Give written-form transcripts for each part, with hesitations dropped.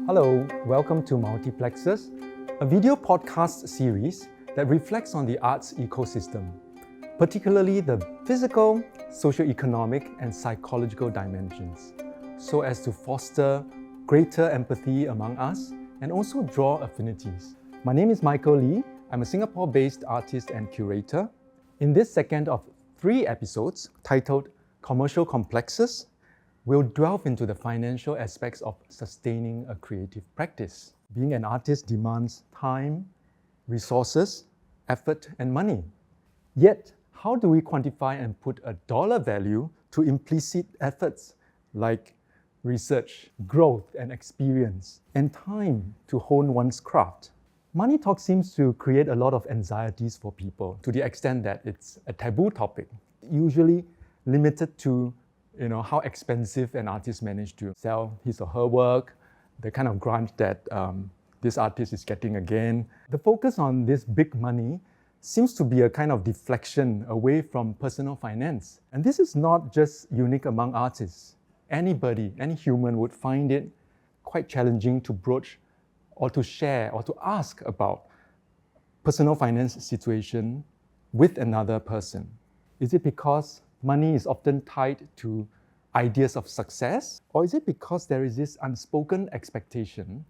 Hello, welcome to Multiplexes, a video podcast series that reflects on the arts ecosystem, particularly the physical, socioeconomic, and psychological dimensions, so as to foster greater empathy among us and also draw affinities. My name is Michael Lee. I'm a Singapore-based artist and curator. In this second of 3 episodes titled Commercial Complexes, we'll delve into the financial aspects of sustaining a creative practice. Being an artist demands time, resources, effort, and money. Yet, how do we quantify and put a dollar value to implicit efforts like research, growth, and experience, and time to hone one's craft? Money talk seems to create a lot of anxieties for people to the extent that it's a taboo topic, usually limited to how expensive an artist managed to sell his or her work, the kind of grant that this artist is getting again. The focus on this big money seems to be a kind of deflection away from personal finance. And this is not just unique among artists. Anybody, any human would find it quite challenging to broach or to share or to ask about personal finance situation with another person. Is it because money is often tied to ideas of success? Or is it because there is this unspoken expectation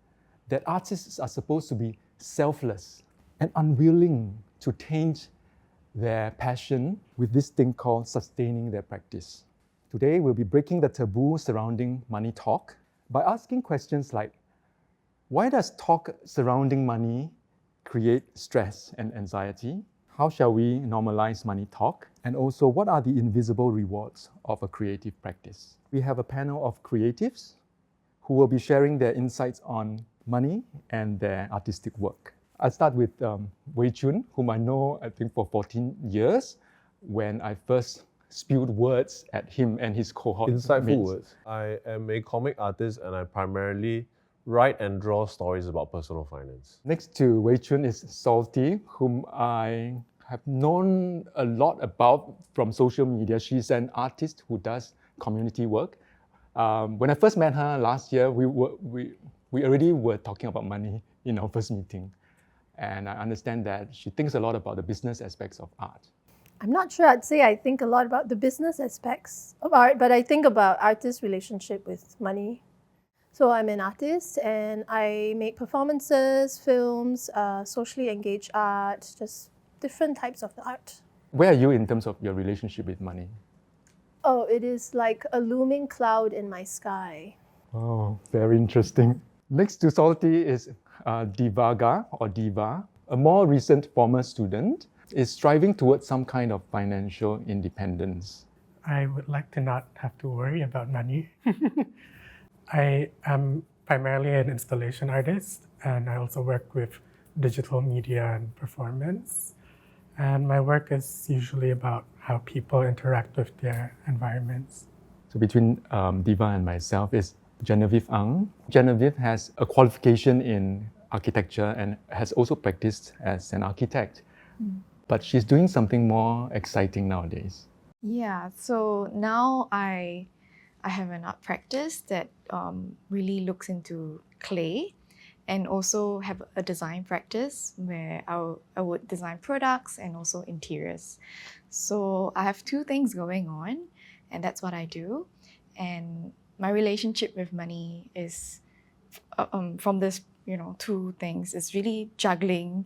that artists are supposed to be selfless and unwilling to taint their passion with this thing called sustaining their practice? Today, we'll be breaking the taboo surrounding money talk by asking questions like, why does talk surrounding money create stress and anxiety? How shall we normalize money talk? And also, what are the invisible rewards of a creative practice? We have a panel of creatives who will be sharing their insights on money and their artistic work. I'll start with Wei Choon, whom I know, I think, for 14 years, when I first spewed words at him and his cohort. Insightful words. I am a comic artist and I primarily write and draw stories about personal finance. Next to Wei Choon is 𝘊𝘰𝘮𝘮𝘭 whom I have known a lot about from social media. She's an artist who does community work. When I first met her last year, we already were talking about money in our first meeting. And I understand that she thinks a lot about the business aspects of art. I'm not sure I'd say I think a lot about the business aspects of art, but I think about artists' relationship with money. So I'm an artist and I make performances, films, socially engaged art, just different types of art. Where are you in terms of your relationship with money? Oh, it is like a looming cloud in my sky. Oh, very interesting. Next to 𝘊𝘰𝘮𝘮𝘭 is Divaagar or Diva, a more recent former student, is striving towards some kind of financial independence. I would like to not have to worry about money. I am primarily an installation artist, and I also work with digital media and performance. And my work is usually about how people interact with their environments. So between Diva and myself is Genevieve Ang. Genevieve has a qualification in architecture and has also practiced as an architect. But she's doing something more exciting nowadays. Yeah, so now I have an art practice that really looks into clay, and also have a design practice where I would design products and also interiors. So I have 2 things going on, and that's what I do. And my relationship with money is from this, 2 things. It's really juggling.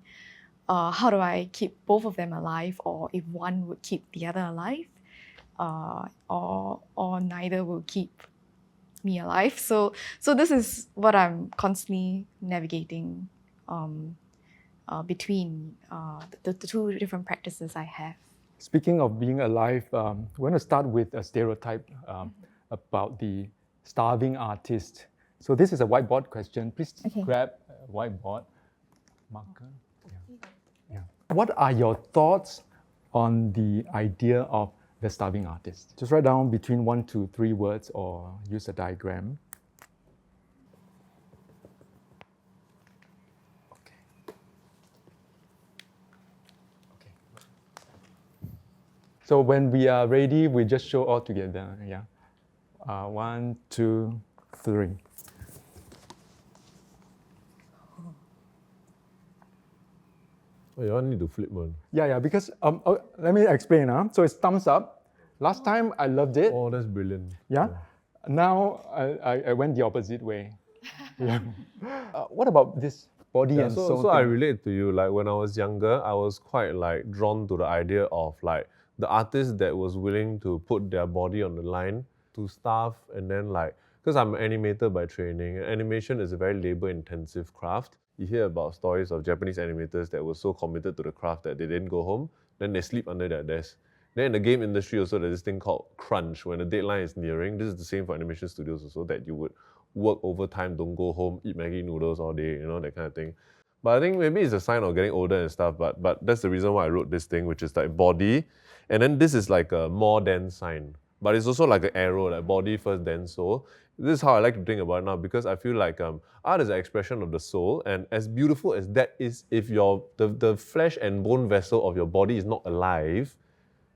How do I keep both of them alive, or if one would keep the other alive, or neither will keep me alive. So this is what I'm constantly navigating between the 2 different practices I have. Speaking of being alive, we're going to start with a stereotype about the starving artist. So this is a whiteboard question. Please grab a whiteboard marker. Yeah. What are your thoughts on the idea of the starving artist? Just write down between 1 to 3 words or use a diagram. So when we are ready, we just show all together. Yeah. 1, 2, 3. Oh, you all need to flip one. Yeah, because let me explain. So it's thumbs up. Last time I loved it. Oh, that's brilliant. Yeah. Now I went the opposite way. Yeah. What about this body and soul so I thing? relate to you. Like when I was younger, I was quite like drawn to the idea of like the artist that was willing to put their body on the line to starve, and then like, because I'm an animator by training, and animation is a very labor-intensive craft. You hear about stories of Japanese animators that were so committed to the craft that they didn't go home, then they sleep under their desk. Then in the game industry also, there's this thing called crunch. When the deadline is nearing, this is the same for animation studios also, that you would work overtime, don't go home, eat Maggi noodles all day, you know, that kind of thing. But I think maybe it's a sign of getting older and stuff, but that's the reason why I wrote this thing, which is like body. And then this is like a more than sign. But it's also like an arrow, like body first, then soul. This is how I like to think about it now, because I feel like art is an expression of the soul, and as beautiful as that is, if the flesh and bone vessel of your body is not alive,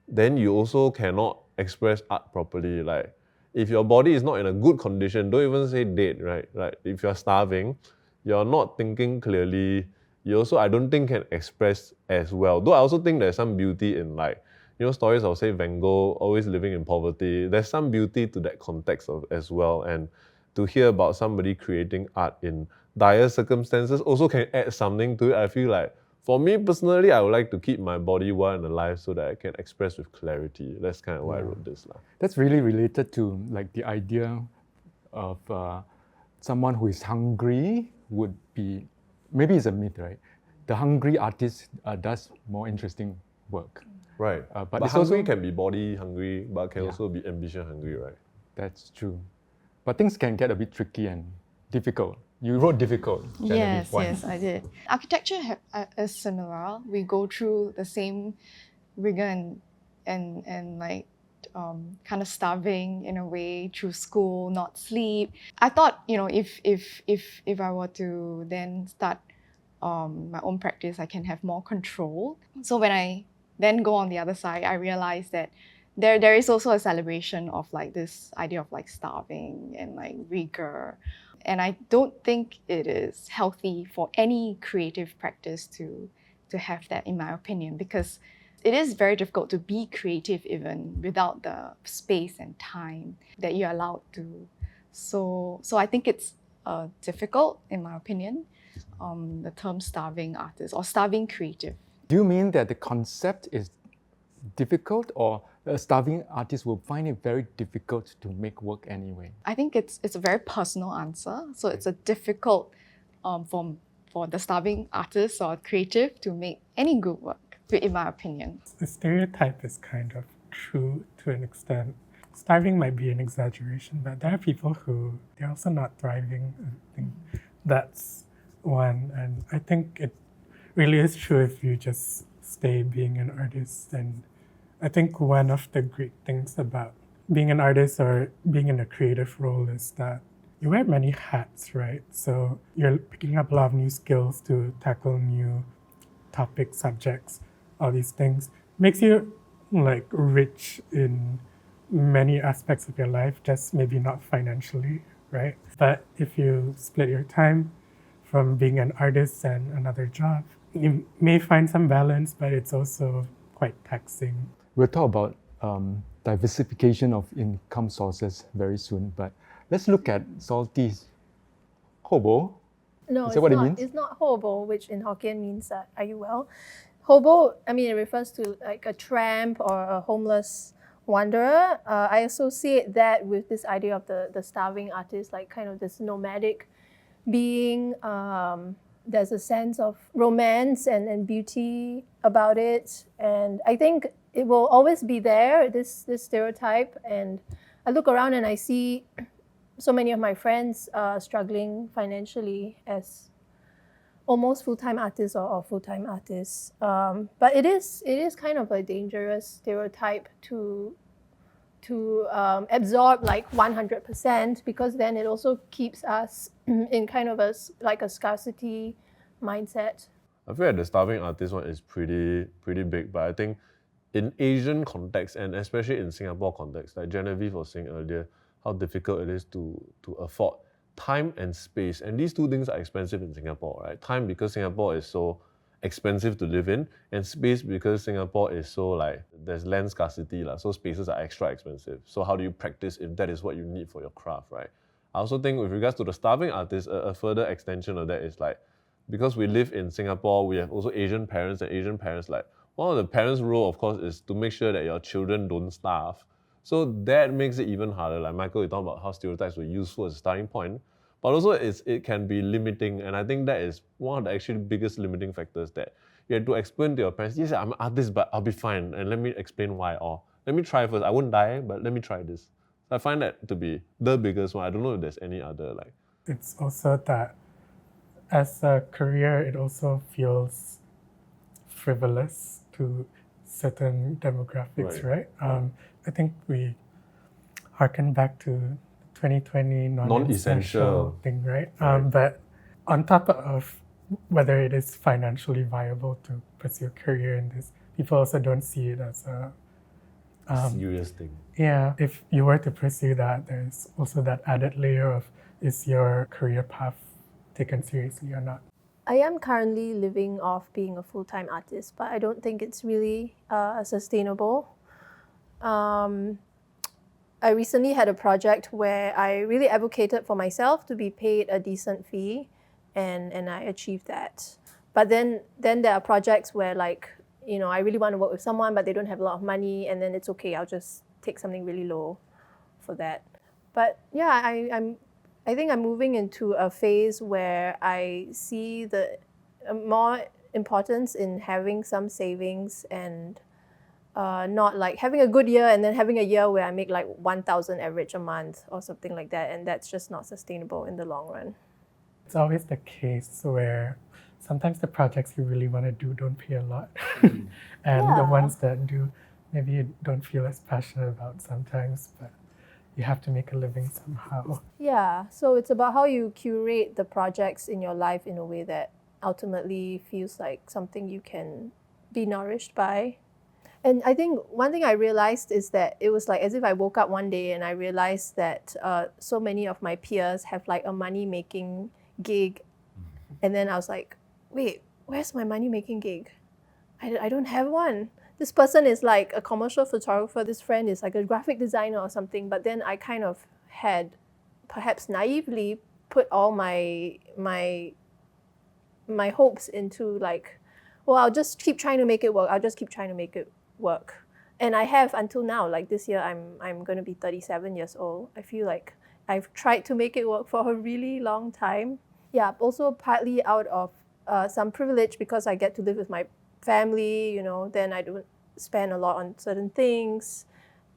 then you also cannot express art properly. Like, if your body is not in a good condition, don't even say dead, right? Like, if you're starving, you're not thinking clearly, you also, I don't think, can express as well. Though I also think there's some beauty in, like, you know, stories of, say, Van Gogh always living in poverty. There's some beauty to that context as well. And to hear about somebody creating art in dire circumstances also can add something to it. I feel like, for me personally, I would like to keep my body well and alive so that I can express with clarity. That's kind of why I wrote this. That's really related to like the idea of someone who is hungry would be, maybe it's a myth, right? The hungry artist does more interesting work. Right. But it's hungry also, can be body hungry, but can also be ambition hungry, right? That's true. But things can get a bit tricky and difficult. You wrote difficult. Genevieve. Why? Yes, I did. Architecture is similar. We go through the same rigor and like kind of starving in a way through school, not sleep. I thought, you know, if I were to then start my own practice, I can have more control. So when I then go on the other side, I realized that there is also a celebration of like this idea of like starving and like rigor. And I don't think it is healthy for any creative practice to have that, in my opinion, because it is very difficult to be creative even without the space and time that you're allowed to. So I think it's difficult, in my opinion, the term starving artist or starving creative. Do you mean that the concept is difficult, or a starving artist will find it very difficult to make work anyway? I think it's a very personal answer. So it's a difficult for the starving artist or creative to make any good work, in my opinion. The stereotype is kind of true to an extent. Starving might be an exaggeration, but there are people who they're also not thriving. I think that's one, and I think it really is true if you just stay being an artist. And I think one of the great things about being an artist or being in a creative role is that you wear many hats, right? So you're picking up a lot of new skills to tackle new topics, subjects, all these things. Makes you like rich in many aspects of your life, just maybe not financially, right? But if you split your time from being an artist and another job, you may find some balance, but it's also quite taxing. We'll talk about diversification of income sources very soon, but let's look at Salty's hobo. No, Is that what it means? It's not hobo, which in Hokkien means that, are you well? Hobo, I mean, it refers to like a tramp or a homeless wanderer. I associate that with this idea of the starving artist, like kind of this nomadic being. There's a sense of romance and beauty about it. And I think it will always be there, this stereotype. And I look around and I see so many of my friends struggling financially as almost full-time artists or full-time artists. But it is kind of a dangerous stereotype to absorb like 100%, because then it also keeps us in kind of a scarcity mindset. I feel like the starving artist one is pretty big, but I think in Asian context, and especially in Singapore context, like Genevieve was saying earlier, how difficult it is to afford time and space. And these two things are expensive in Singapore, right? Time because Singapore is so expensive to live in, and space because Singapore is so like, there's land scarcity, so spaces are extra expensive. So how do you practice if that is what you need for your craft, right? I also think with regards to the starving artist, a further extension of that is like, because we live in Singapore, we have also Asian parents, and Asian parents, like, one of the parents' role, of course, is to make sure that your children don't starve. So that makes it even harder. Like Michael, you talk about how stereotypes were useful as a starting point, but also it can be limiting. And I think that is one of the actually biggest limiting factors, that you have to explain to your parents, yes, I'm an artist, but I'll be fine. And let me explain why. Or let me try first. I won't die, but let me try this. So I find that to be the biggest one. I don't know if there's any other like. It's also that as a career, it also feels frivolous to certain demographics, right? I think we harken back to 2020 non-essential thing, right? But on top of whether it is financially viable to pursue a career in this, people also don't see it as a serious thing. Yeah, if you were to pursue that, there's also that added layer of, is your career path taken seriously or not? I am currently living off being a full-time artist, but I don't think it's really sustainable. I recently had a project where I really advocated for myself to be paid a decent fee, and I achieved that. But then there are projects where, like, you know, I really want to work with someone, but they don't have a lot of money, and then it's okay, I'll just take something really low for that. But yeah, I think I'm moving into a phase where I see the more importance in having some savings, and not like having a good year and then having a year where I make like 1,000 average a month or something like that, and that's just not sustainable in the long run. It's always the case where sometimes the projects you really want to do don't pay a lot. And the ones that do, maybe you don't feel as passionate about sometimes, but you have to make a living somehow. Yeah, so it's about how you curate the projects in your life in a way that ultimately feels like something you can be nourished by. And I think one thing I realized is that it was like as if I woke up one day and I realized that so many of my peers have like a money-making gig. And then I was like, wait, where's my money-making gig? I don't have one. This person is like a commercial photographer. This friend is like a graphic designer or something. But then I kind of had perhaps naively put all my hopes into like, well, I'll just keep trying to make it work. I'll just keep trying to make it work. And I have until now. Like this year, I'm going to be 37 years old. I feel like I've tried to make it work for a really long time. Yeah, also partly out of some privilege because I get to live with my family, you know, then I don't spend a lot on certain things,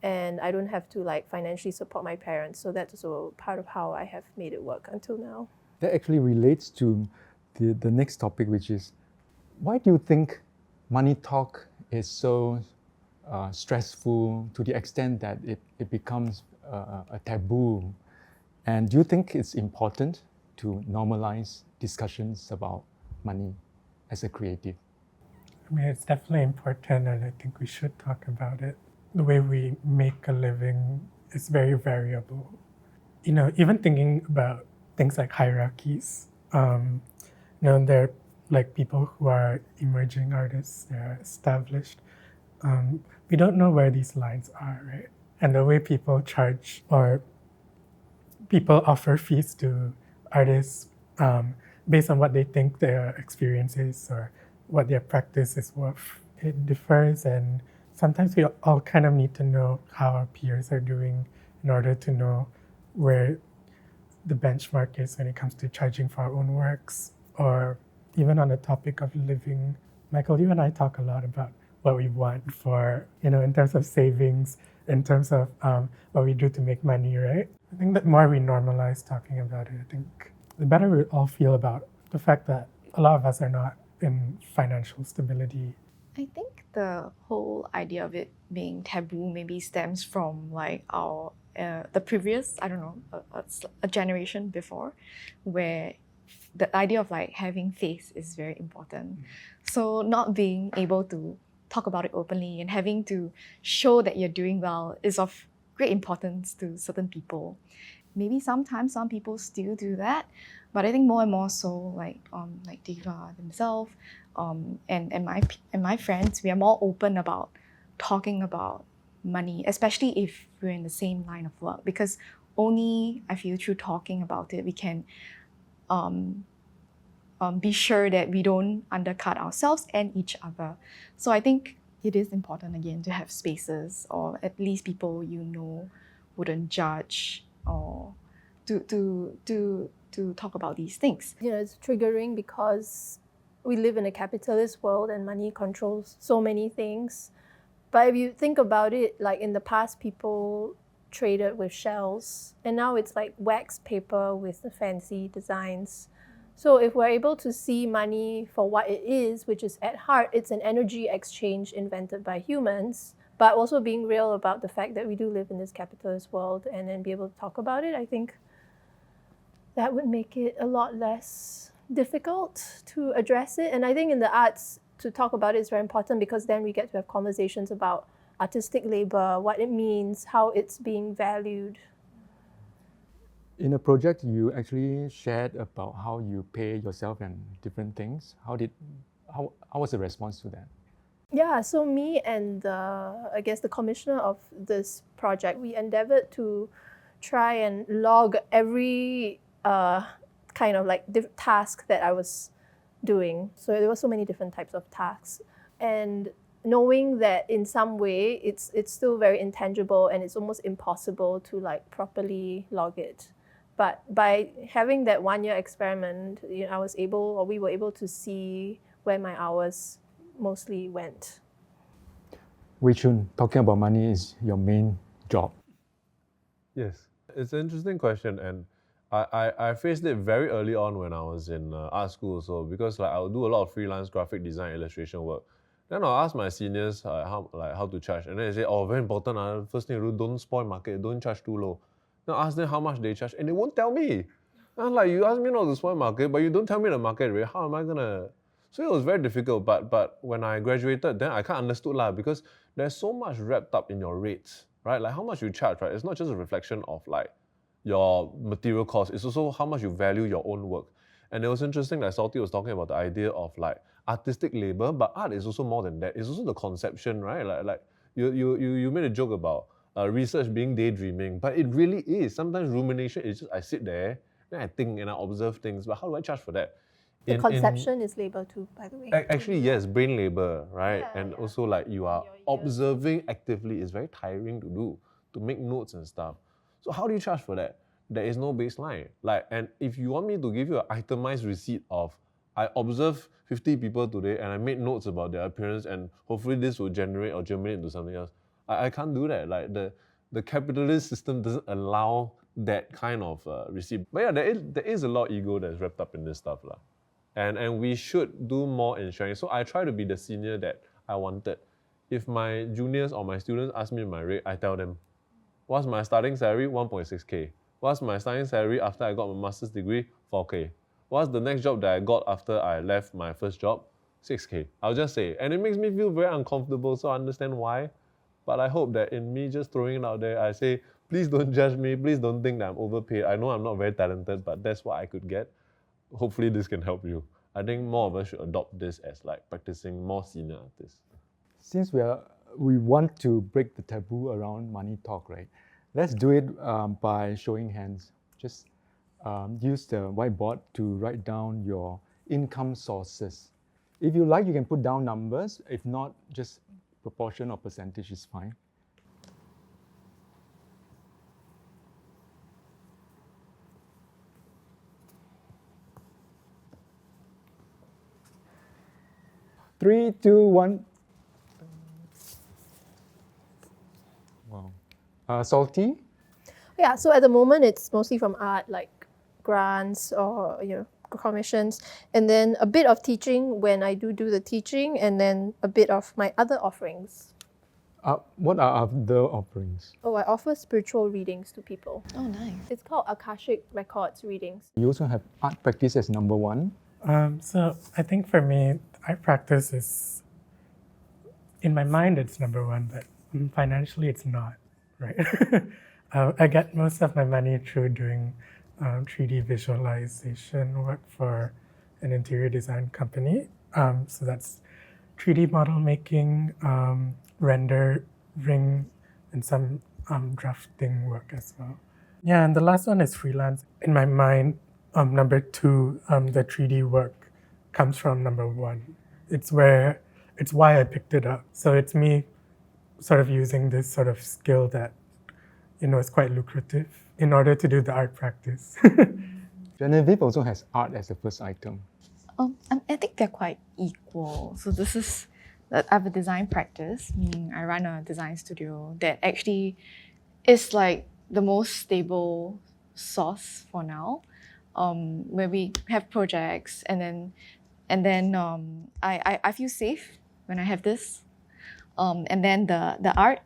and I don't have to like financially support my parents. So that's also part of how I have made it work until now. That actually relates to the next topic, which is, why do you think money talk is so stressful to the extent that it becomes a taboo? And do you think it's important to normalize discussions about money as a creative? I mean, it's definitely important, and I think we should talk about it. The way we make a living is very variable. You know, even thinking about things like hierarchies, you know, there are like people who are emerging artists, they're established. We don't know where these lines are, right? And the way people charge or people offer fees to artists based on what they think their experience is or what their practice is worth, it differs. And sometimes we all kind of need to know how our peers are doing in order to know where the benchmark is when it comes to charging for our own works. Or even on the topic of living, Michael, you and I talk a lot about what we want for, you know, in terms of savings, in terms of what we do to make money, right? I think the more we normalize talking about it, I think the better we all feel about the fact that a lot of us are not in financial stability. I think the whole idea of it being taboo maybe stems from like our the previous, I don't know, a generation before, where the idea of like having faith is very important. So not being able to talk about it openly and having to show that you're doing well is of great importance to certain people. Maybe sometimes some people still do that, but I think more and more so, like Diva themselves, and my friends, we are more open about talking about money, especially if we're in the same line of work, because only I feel through talking about it we can be sure that we don't undercut ourselves and each other. So I think it is important again to have spaces, or at least people wouldn't judge, or to talk about these things. It's triggering because we live in a capitalist world and money controls so many things. But if you think about it, like in the past, people traded with shells, and now it's like wax paper with the fancy designs. So if we're able to see money for what it is, which is at heart, it's an energy exchange invented by humans, but also being real about the fact that we do live in this capitalist world, and then be able to talk about it, I think that would make it a lot less difficult to address it. And I think in the arts, to talk about it is very important, because then we get to have conversations about artistic labor, what it means, how it's being valued. In a project, you actually shared about how you pay yourself and different things. How was the response to that? Yeah, so me and I guess the commissioner of this project, we endeavored to try and log every kind of like task that I was doing. So there were so many different types of tasks, and knowing that in some way it's still very intangible and it's almost impossible to like properly log it. But by having that 1 year experiment, we were able to see where my hours mostly went. Wei Choon, talking about money is your main job. Yes, it's an interesting question, and I faced it very early on when I was in art school also, because like I would do a lot of freelance graphic design illustration work. Then I'll ask my seniors how to charge, and then they say, oh, very important, first thing you do, don't spoil market, don't charge too low. Then I ask them how much they charge, and they won't tell me. I'm like, you ask me not to spoil market, but you don't tell me the market rate, how am I gonna? So it was very difficult, but when I graduated, then I kind of understood because there's so much wrapped up in your rates, right? Like how much you charge, right? It's not just a reflection of like your material cost, it's also how much you value your own work. And it was interesting that Salty was talking about the idea of like artistic labor, but art is also more than that. It's also the conception, right? Like you made a joke about research being daydreaming, but it really is. Sometimes rumination is just I sit there, then I think and I observe things, but how do I charge for that? The conception is labor too, by the way. Actually, yes, brain labor, right? Yeah, and yeah. also like you are Your observing actively is very tiring to do, to make notes and stuff. So how do you charge for that? There is no baseline. And if you want me to give you an itemized receipt of I observed 50 people today and I made notes about their appearance and hopefully this will generate or germinate into something else, I can't do that. Like the capitalist system doesn't allow that kind of receipt. But yeah, there is a lot of ego that's wrapped up in this stuff. And we should do more in sharing. So I try to be the senior that I wanted. If my juniors or my students ask me my rate, I tell them, what's my starting salary? 1.6K. What's my starting salary after I got my master's degree? 4K. What's the next job that I got after I left my first job? 6K. I'll just say. And it makes me feel very uncomfortable, so I understand why. But I hope that in me just throwing it out there, I say, please don't judge me. Please don't think that I'm overpaid. I know I'm not very talented, but that's what I could get. Hopefully this can help you. I think more of us should adopt this as like practicing more senior artists. Since we want to break the taboo around money talk, right? Let's do it by showing hands. Just use the whiteboard to write down your income sources. If you like, you can put down numbers. If not, just proportion or percentage is fine. Three, two, one. Wow. Salty? Yeah, so at the moment it's mostly from art, like grants or commissions, and then a bit of teaching when I do the teaching, and then a bit of my other offerings. What are other offerings? Oh, I offer spiritual readings to people. Oh, nice. It's called Akashic Records readings. You also have art practice as number one. So I think for me, art practice is, in my mind, it's number one, but financially it's not, right? I get most of my money through doing 3D visualization work for an interior design company. So that's 3D model making, rendering, and some drafting work as well. Yeah, and the last one is freelance. In my mind, number 2, the 3D work comes from number 1. It's why I picked it up. So it's me sort of using this sort of skill that, is quite lucrative in order to do the art practice. Genevieve also has art as the first item. I think they're quite equal. So I have a design practice, meaning I run a design studio that actually is like the most stable source for now, where we have projects and then I feel safe when I have this. And then the art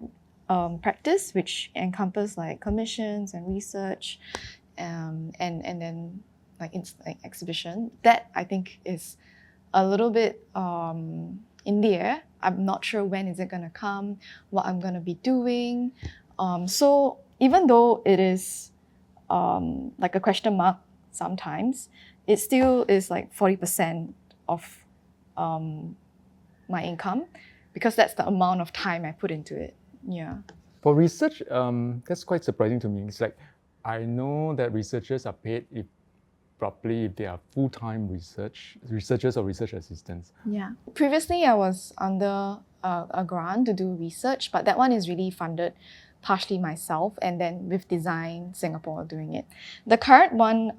practice, which encompass like commissions and research, and then like exhibition, that I think is a little bit in the air. I'm not sure when is it gonna come, what I'm gonna be doing. So even though it is like a question mark sometimes, it still is like 40% of my income, because that's the amount of time I put into it. Yeah. For research, that's quite surprising to me. It's like, I know that researchers are paid if they are full-time researchers or research assistants. Yeah. Previously, I was under a grant to do research, but that one is really funded partially myself, and then with Design Singapore doing it. The current one,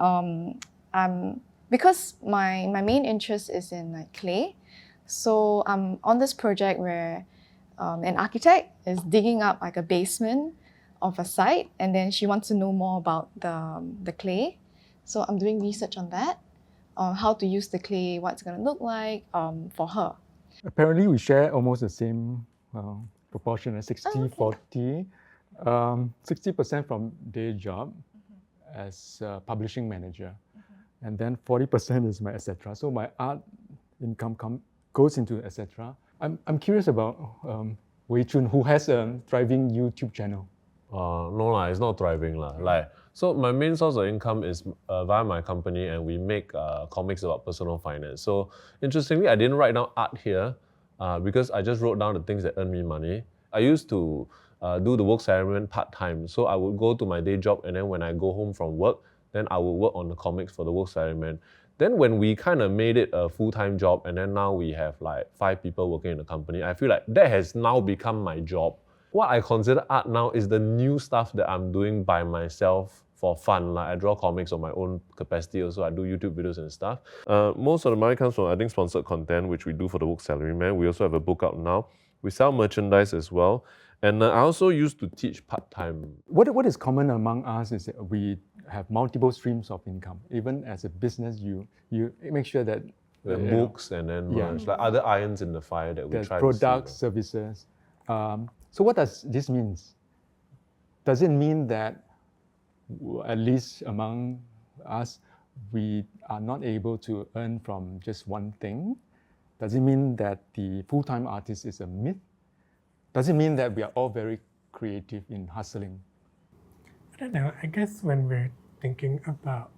because my main interest is in like clay, so I'm on this project where an architect is digging up like a basement of a site, and then she wants to know more about the clay. So I'm doing research on that, how to use the clay, what it's going to look like for her. Apparently, we share almost the same proportion, 60-40. 60% from day job as a publishing manager, and then 40% is my etc. So my art income goes into etc. I'm curious about Wei Choon, who has a thriving YouTube channel. No, it's not thriving. So my main source of income is via my company, and we make comics about personal finance. So interestingly, I didn't write down art here because I just wrote down the things that earn me money. I used to do the Woke Salaryman part-time. So I would go to my day job, and then when I go home from work, then I would work on the comics for the Woke Salaryman. Then when we kind of made it a full-time job, and then now we have like 5 people working in the company, I feel like that has now become my job. What I consider art now is the new stuff that I'm doing by myself for fun. Like I draw comics on my own capacity, also I do YouTube videos and stuff. Most of the money comes from, I think, sponsored content, which we do for the Woke Salaryman. We also have a book out now. We sell merchandise as well. And I also used to teach part-time. What is common among us is that we have multiple streams of income. Even as a business, you make sure that books and then merch, like other irons in the fire that we try products, to see. services. So what does this mean? Does it mean that, at least among us, we are not able to earn from just one thing? Does it mean that the full-time artist is a myth? Does it mean that we are all very creative in hustling? I don't know. I guess when we're thinking about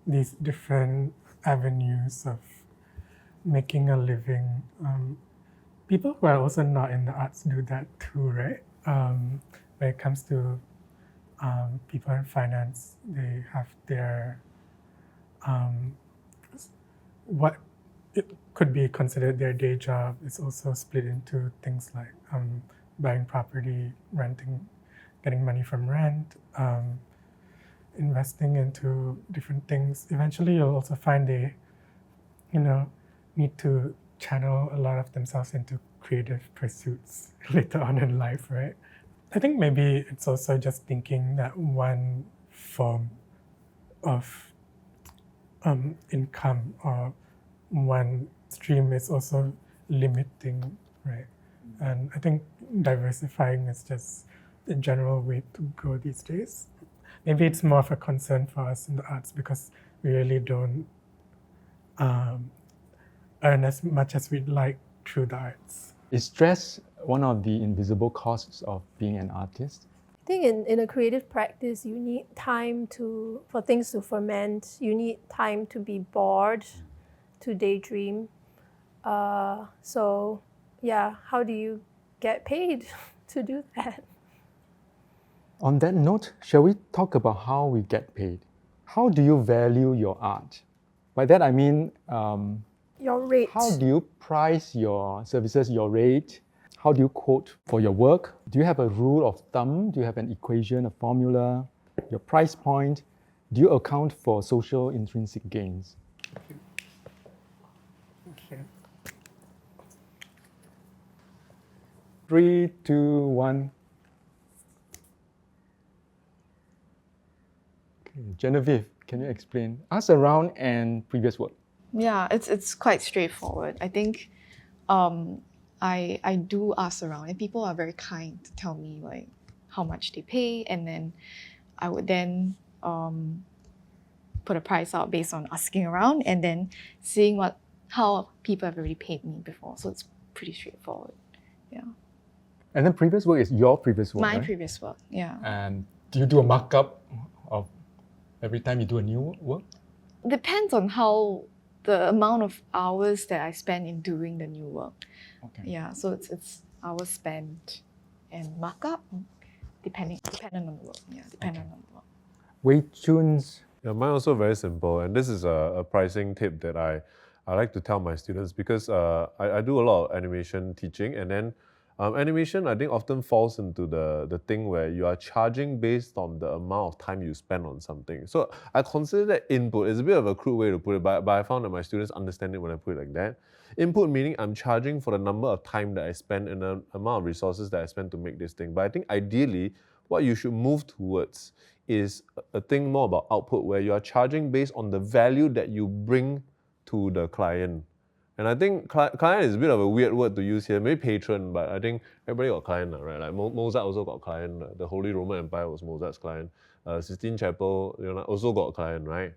these different avenues of making a living, people who are also not in the arts do that too, right? When it comes to people in finance, they have their what it could be considered their day job is also split into things like buying property, renting, getting money from rent, investing into different things. Eventually, you'll also find they, need to channel a lot of themselves into creative pursuits later on in life, right? I think maybe it's also just thinking that one form of income or one stream is also limiting, right? And I think diversifying is just the general way to go these days. Maybe it's more of a concern for us in the arts because we really don't earn as much as we'd like through the arts. Is stress one of the invisible costs of being an artist? I think in a creative practice, you need time for things to ferment. You need time to be bored, to daydream. So yeah, how do you get paid to do that? On that note, shall we talk about how we get paid? How do you value your art? By that I mean, Your rate. how do you price your services, your rate? How do you quote for your work? Do you have a rule of thumb? Do you have an equation, a formula? Your price point? Do you account for social intrinsic gains? Okay. 3, 2, 1. Okay, Genevieve, can you explain? Us around and previous work. Yeah, it's quite straightforward. I think I do ask around, and people are very kind to tell me like how much they pay, and then I would then put a price out based on asking around and then seeing how people have already paid me before. So it's pretty straightforward. Yeah. And then previous work is your previous work, My right? previous work, yeah. And do you do a markup of every time you do a new work? Depends on how the amount of hours that I spend in doing the new work. Okay. Yeah, so it's hours spent and markup dependent on the work. Yeah, dependent on the work. Wei Choon's. Yeah, mine also very simple, and this is a pricing tip that I like to tell my students because I do a lot of animation teaching, and then animation I think often falls into the thing where you are charging based on the amount of time you spend on something. So I consider that input. It's a bit of a crude way to put it, but I found that my students understand it when I put it like that. Input meaning I'm charging for the number of time that I spend and the amount of resources that I spend to make this thing. But I think ideally, what you should move towards is a thing more about output, where you are charging based on the value that you bring to the client. And I think client is a bit of a weird word to use here, maybe patron, but I think everybody got client, right? Like Mozart also got client. The Holy Roman Empire was Mozart's client. Sistine Chapel, also got a client, right?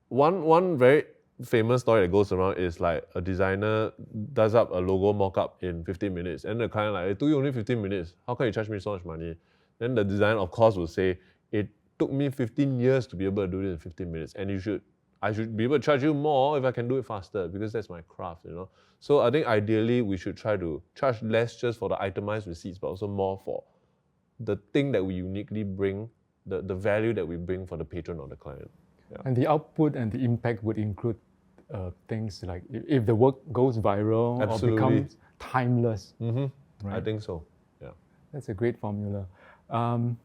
One very famous story that goes around is like a designer does up a logo mock-up in 15 minutes, and the client like, it took you only 15 minutes. How can you charge me so much money? Then the designer, of course, will say, it took me 15 years to be able to do this in 15 minutes, and I should be able to charge you more if I can do it faster, because that's my craft, So I think ideally we should try to charge less just for the itemized receipts, but also more for the thing that we uniquely bring, the value that we bring for the patron or the client. Yeah. And the output and the impact would include things like if the work goes viral Absolutely. or becomes timeless. Mm-hmm. Right? I think so, yeah. That's a great formula.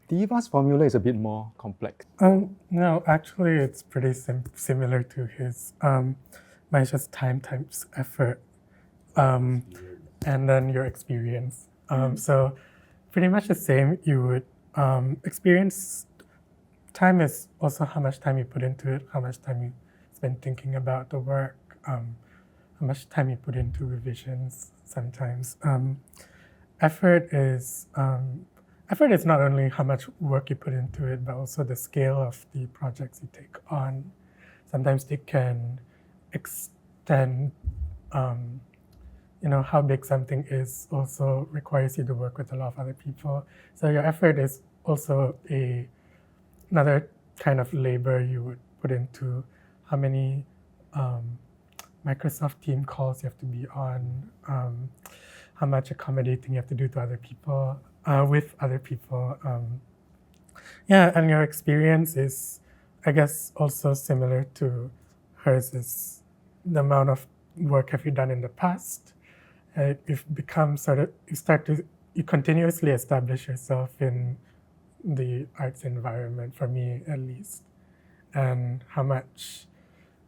Diva's formula is a bit more complex. No, actually, it's pretty similar to his. Mine's just time times effort, and then your experience. So pretty much the same. You would experience. Time is also how much time you put into it, how much time you spend thinking about the work, how much time you put into revisions sometimes. Effort is not only how much work you put into it, but also the scale of the projects you take on. Sometimes they can extend, how big something is also requires you to work with a lot of other people. So your effort is also another kind of labor you would put into how many Microsoft Team calls you have to be on, how much accommodating you have to do to other people, with other people. And your experience is, I guess, also similar to hers, is the amount of work have you done in the past. You've become you continuously establish yourself in the arts environment, for me at least, and how much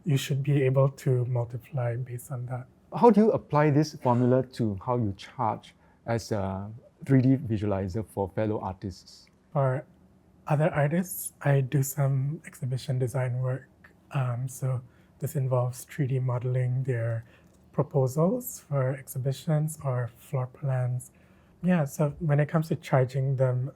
you should be able to multiply based on that. How do you apply this formula to how you charge as a 3D visualizer for fellow artists? For other artists, I do some exhibition design work. So this involves 3D modeling their proposals for exhibitions or floor plans. Yeah, so when it comes to charging them,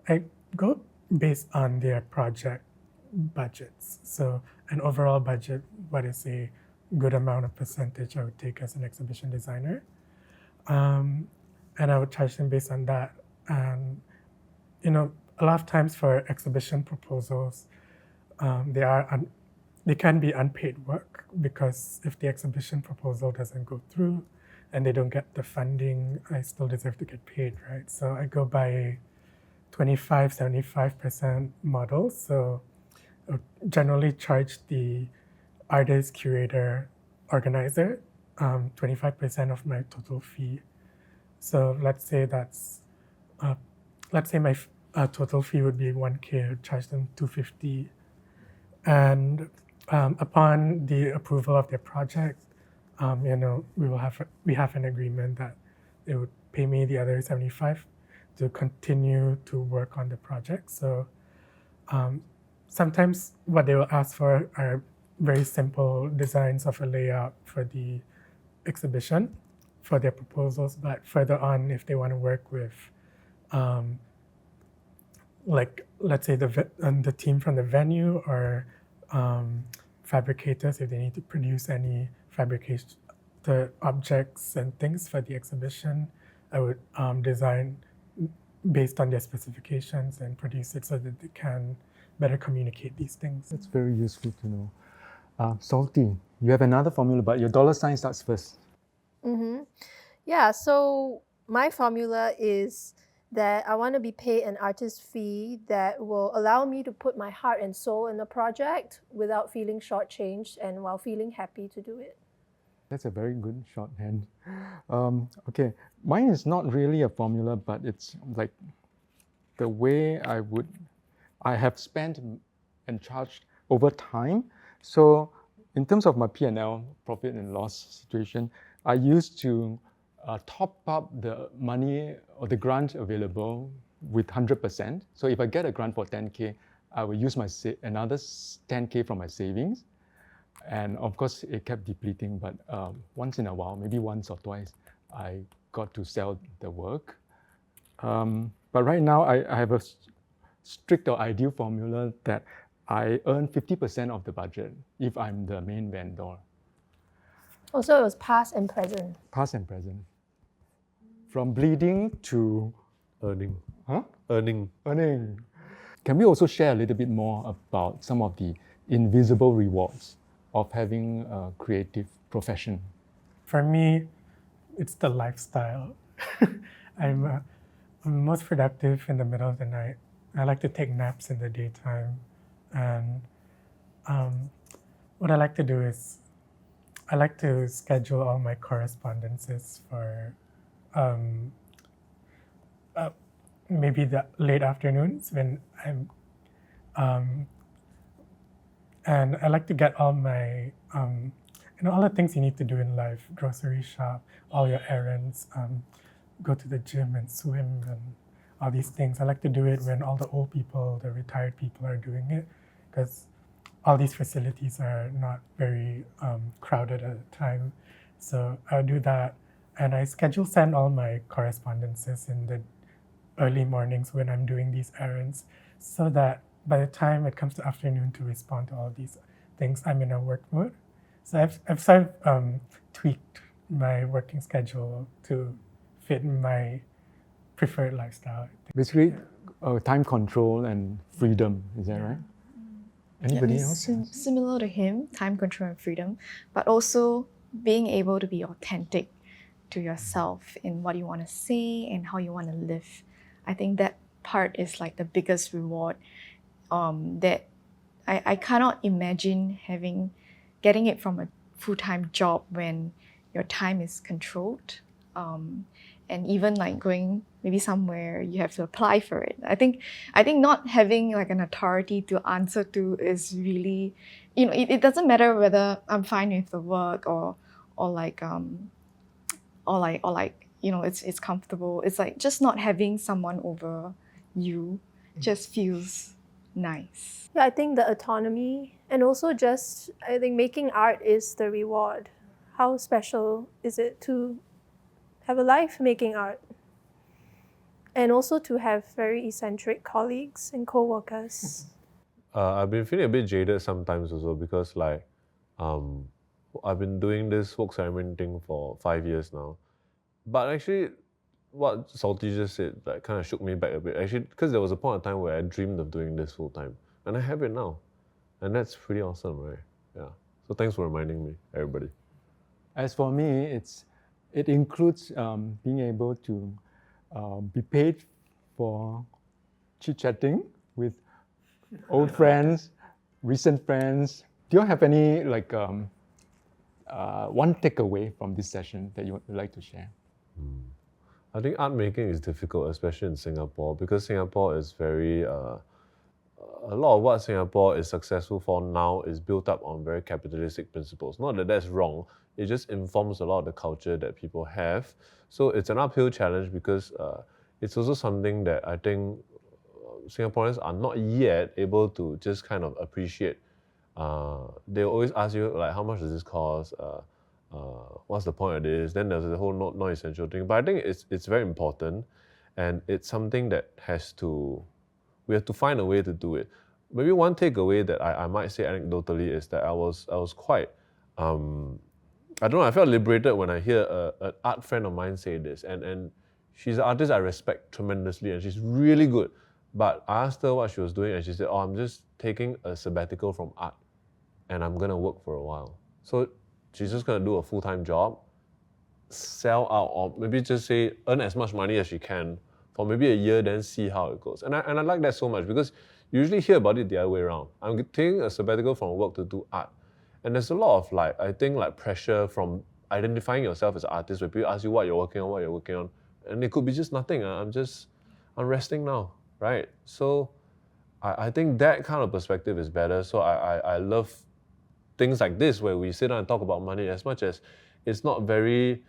I go based on their project budgets. So an overall budget, what is a good amount of percentage I would take as an exhibition designer. And I would charge them based on that. And, a lot of times for exhibition proposals, they can be unpaid work, because if the exhibition proposal doesn't go through and they don't get the funding, I still deserve to get paid, right? So I go by 25, 75% model. So I would generally charge the artist, curator, organizer 25% of my total fee. So let's say my total fee would be 1K. I would charge them 250, and upon the approval of their project, we have an agreement that they would pay me the other 75 to continue to work on the project. So sometimes what they will ask for are very simple designs of a layout for the exhibition for their proposals, but further on, if they want to work with let's say the team from the venue, or fabricators, if they need to produce any the objects and things for the exhibition, I would design based on their specifications and produce it so that they can better communicate these things. That's very useful to know. Salty, you have another formula, but your dollar sign starts first. Yeah, so my formula is that I want to be paid an artist fee that will allow me to put my heart and soul in the project without feeling shortchanged and while feeling happy to do it. That's a very good shorthand. Okay, mine is not really a formula, but it's like the way I have spent and charged over time. So in terms of my P&L, profit and loss situation, I used to top up the money or the grant available with 100%. So if I get a grant for 10K, I will use another 10K from my savings. And of course, it kept depleting, but once in a while, maybe once or twice, I got to sell the work. But right now, I have a strict or ideal formula that I earn 50% of the budget if I'm the main vendor. Also, it was past and present. Past and present. From bleeding to Earning. Huh? Earning. Earning. Can we also share a little bit more about some of the invisible rewards of having a creative profession? For me, it's the lifestyle. I'm most productive in the middle of the night. I like to take naps in the daytime. And what I like to do is I like to schedule all my correspondences for maybe the late afternoons when I'm and I like to get all my all the things you need to do in life, grocery shop, all your errands, go to the gym and swim and all these things. I like to do it when all the old people, the retired people are doing it, because all these facilities are not very crowded at the time. So I'll do that, and I send all my correspondences in the early mornings when I'm doing these errands, so that by the time it comes to afternoon to respond to all these things, I'm in a work mode. So I've sort of tweaked my working schedule to fit my preferred lifestyle. Basically, time control and freedom, is that right? Anybody else? Similar to him, time control and freedom, but also being able to be authentic to yourself in what you want to say and how you want to live. I think that part is like the biggest reward that I cannot imagine getting it from a full-time job when your time is controlled. And even like going maybe somewhere, you have to apply for it. I think not having like an authority to answer to is really, it doesn't matter whether I'm fine with the work or it's comfortable. It's like just not having someone over you just feels nice. Yeah, I think the autonomy, and also just, I think making art is the reward. How special is it to have a life making art? And also to have very eccentric colleagues and co-workers. I've been feeling a bit jaded sometimes also, because I've been doing this Woke Salaryman thing for 5 years now. But actually, what Salty just said like kind of shook me back a bit. Actually, because there was a point in time where I dreamed of doing this full time, and I have it now, and that's pretty awesome, right? Yeah. So thanks for reminding me, everybody. As for me, it includes being able to be paid for chit-chatting with old friends, recent friends. Do you have any one takeaway from this session that you would like to share? I think art making is difficult, especially in Singapore, because Singapore is very, a lot of what Singapore is successful for now is built up on very capitalistic principles. Not that that's wrong, it just informs a lot of the culture that people have. So it's an uphill challenge because it's also something that I think Singaporeans are not yet able to just kind of appreciate. They always ask you like, how much does this cost? What's the point of this? Then there's the whole non-essential thing. But I think it's very important, and it's something that we have to find a way to do it. Maybe one takeaway that I might say anecdotally is that I was quite, I don't know, I felt liberated when I hear an art friend of mine say this, and she's an artist I respect tremendously, and she's really good. But I asked her what she was doing, and she said, oh, I'm just taking a sabbatical from art, and I'm gonna work for a while. So she's just gonna do a full-time job, sell out, or maybe just say earn as much money as she can for maybe a year, then see how it goes. And I like that so much because you usually hear about it the other way around. I'm taking a sabbatical from work to do art. And there's a lot of I think pressure from identifying yourself as an artist where people ask you what you're working on. And it could be just nothing. I'm resting now, right? So I think that kind of perspective is better. So I love things like this where we sit down and talk about money, as much as it's not very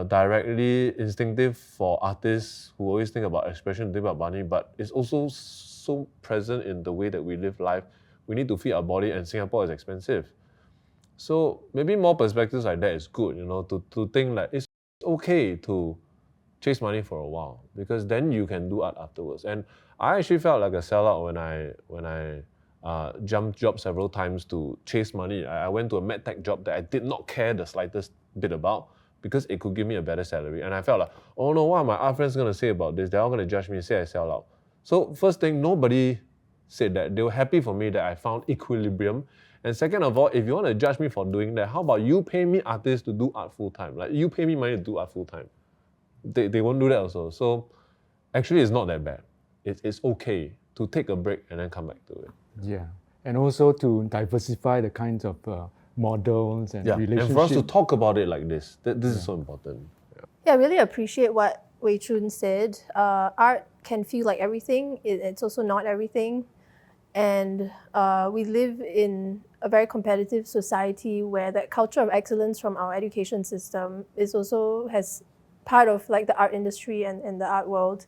directly instinctive for artists who always think about expression, think about money, but it's also so present in the way that we live life. We need to feed our body, and Singapore is expensive. So maybe more perspectives like that is good, to think like it's okay to chase money for a while, because then you can do art afterwards. And I actually felt like a sellout when I jumped jobs several times to chase money. I went to a medtech job that I did not care the slightest bit about because it could give me a better salary. And I felt like, oh no, what are my art friends going to say about this? They're all going to judge me, say I sell out. So first thing, nobody said that. They were happy for me that I found equilibrium. And second of all, if you want to judge me for doing that, how about you pay me artists to do art full time? Like you pay me money to do art full time. They won't do that also. So actually it's not that bad. It's okay to take a break and then come back to it. Yeah, and also to diversify the kinds of models and relationships. And for us to talk about it like this, this is so important. Yeah, I really appreciate what Wei Choon said. Art can feel like everything. It's also not everything. And we live in a very competitive society where that culture of excellence from our education system has part of like the art industry and the art world.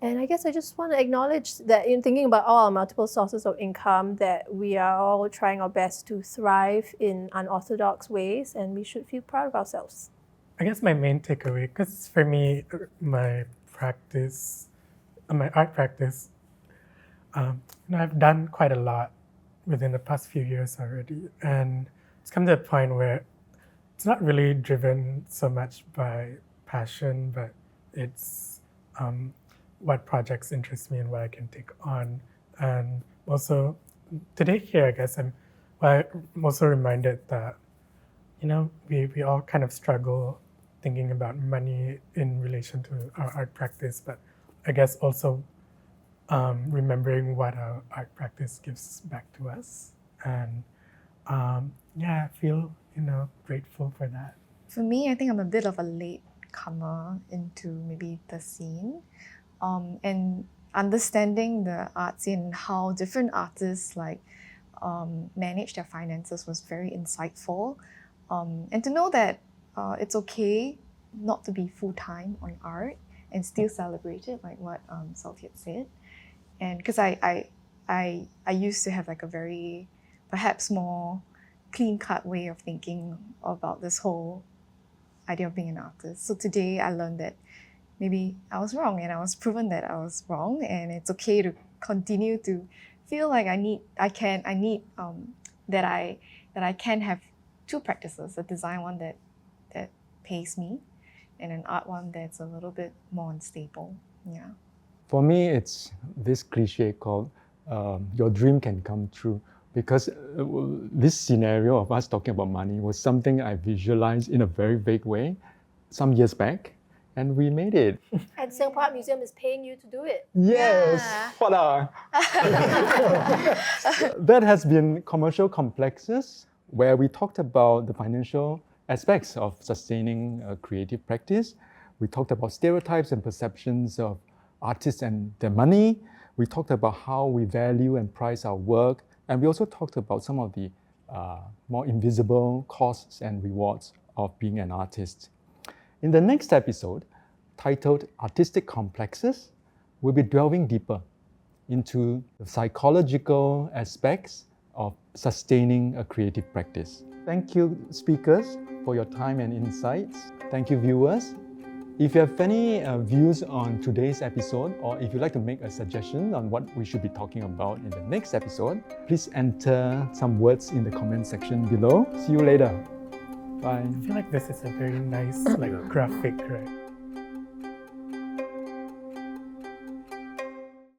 And I guess I just want to acknowledge that in thinking about all our multiple sources of income, that we are all trying our best to thrive in unorthodox ways, and we should feel proud of ourselves. I guess my main takeaway, because for me, my art practice, I've done quite a lot within the past few years already. And it's come to a point where it's not really driven so much by passion, but it's what projects interest me and what I can take on. And also today here, I guess I'm also reminded that, we all kind of struggle thinking about money in relation to our art practice, but I guess also remembering what our art practice gives back to us. And I feel, grateful for that. For me, I think I'm a bit of a late comer into maybe the scene. And understanding the art scene and how different artists manage their finances was very insightful. And to know that it's okay not to be full-time on art and still celebrate it, like what Salty had said. And because I used to have like a very, perhaps more clean-cut way of thinking about this whole idea of being an artist. So today I learned that maybe I was wrong, and I was proven that I was wrong, and it's okay to continue to feel like that I can have two practices: a design one that pays me, and an art one that's a little bit more unstable. Yeah. For me, it's this cliche called your dream can come true, because this scenario of us talking about money was something I visualized in a very vague way some years back, and we made it. And Singapore Art Museum is paying you to do it. Yes! Yeah. Voila! That has been Commercial Complexes, where we talked about the financial aspects of sustaining a creative practice. We talked about stereotypes and perceptions of artists and their money. We talked about how we value and price our work. And we also talked about some of the more invisible costs and rewards of being an artist. In the next episode, titled Artistic Complexes, we'll be delving deeper into the psychological aspects of sustaining a creative practice. Thank you, speakers, for your time and insights. Thank you, viewers. If you have any views on today's episode, or if you'd like to make a suggestion on what we should be talking about in the next episode, please enter some words in the comment section below. See you later. Bye. I feel like this is a very nice graphic, right?